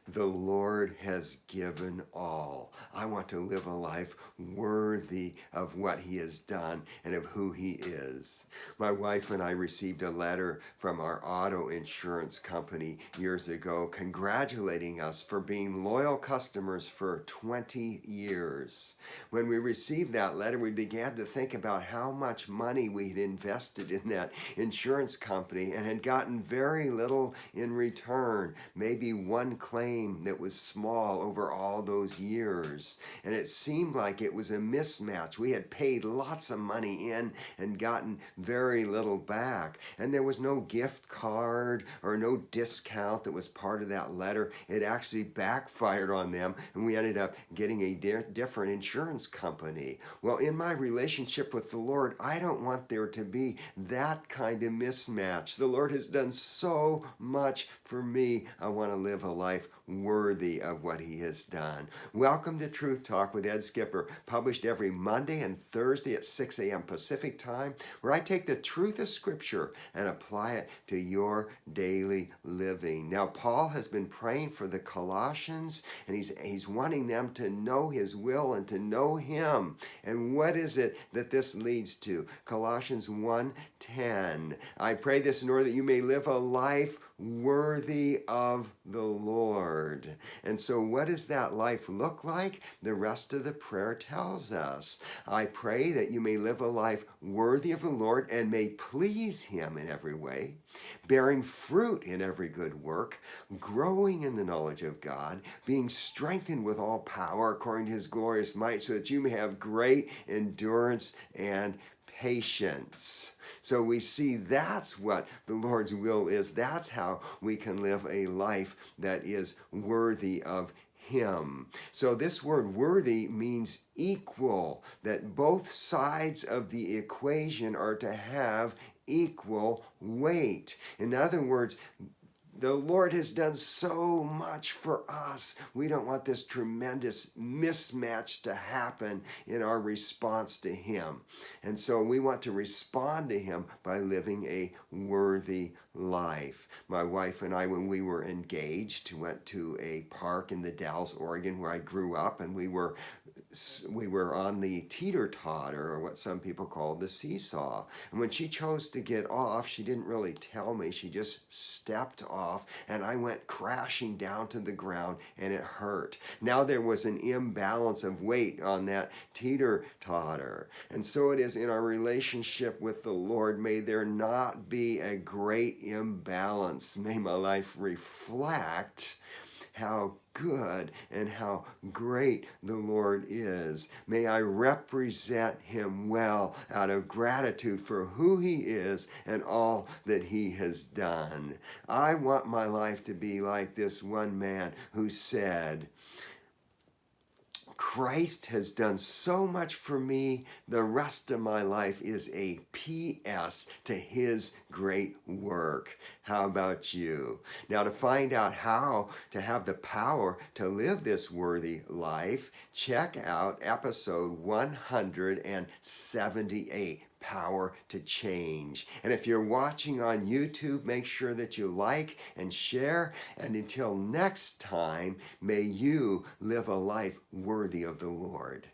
The Lord has given all. I want to live a life worthy of what he has done and of who he is. My wife and I received a letter from our auto insurance company years ago congratulating us for being loyal customers for 20 years. When we received that letter, we began to think about how much money we had invested in that insurance company and had gotten very little in return, maybe one claim that was small over all those years. And it seemed like it was a mismatch. We had paid lots of money in and gotten very little back. And there was no gift card or no discount that was part of that letter. It actually backfired on them, and we ended up getting a different insurance company. Well, in my relationship with the Lord, I don't want there to be that kind of mismatch. The Lord has done so much for me. I want to live a life worthy of what he has done. Welcome to Truth Talk with Ed Skipper, published every Monday and Thursday at 6 a.m. Pacific time, where I take the truth of Scripture and apply it to your daily living. Now, Paul has been praying for the Colossians, and he's wanting them to know his will and to know him. And what is it that this leads to? Colossians 1:10. I pray this in order that you may live a life worthy of the Lord. And so what does that life look like? The rest of the prayer tells us. I pray that you may live a life worthy of the Lord and may please him in every way, bearing fruit in every good work, growing in the knowledge of God, being strengthened with all power according to his glorious might, so that you may have great endurance and patience. So we see that's what the Lord's will is. That's how we can live a life that is worthy of him. So this word worthy means equal, that both sides of the equation are to have equal weight. In other words, the Lord has done so much for us. We don't want this tremendous mismatch to happen in our response to him. And so we want to respond to him by living a worthy life. My wife and I, when we were engaged, went to a park in the Dalles, Oregon, where I grew up, and we were on the teeter-totter, or what some people call the seesaw. And when she chose to get off, she didn't really tell me. She just stepped off, and I went crashing down to the ground, and it hurt. Now there was an imbalance of weight on that teeter-totter. And so it is in our relationship with the Lord. May there not be a great imbalance. May my life reflect how good and how great the Lord is. May I represent him well out of gratitude for who he is and all that he has done. I want my life to be like this one man who said, Christ has done so much for me. The rest of my life is a PS to his great work. How about you? Now, to find out how to have the power to live this worthy life, check out episode 178. Power to change. And if you're watching on YouTube, make sure that you like and share. And until next time, may you live a life worthy of the Lord.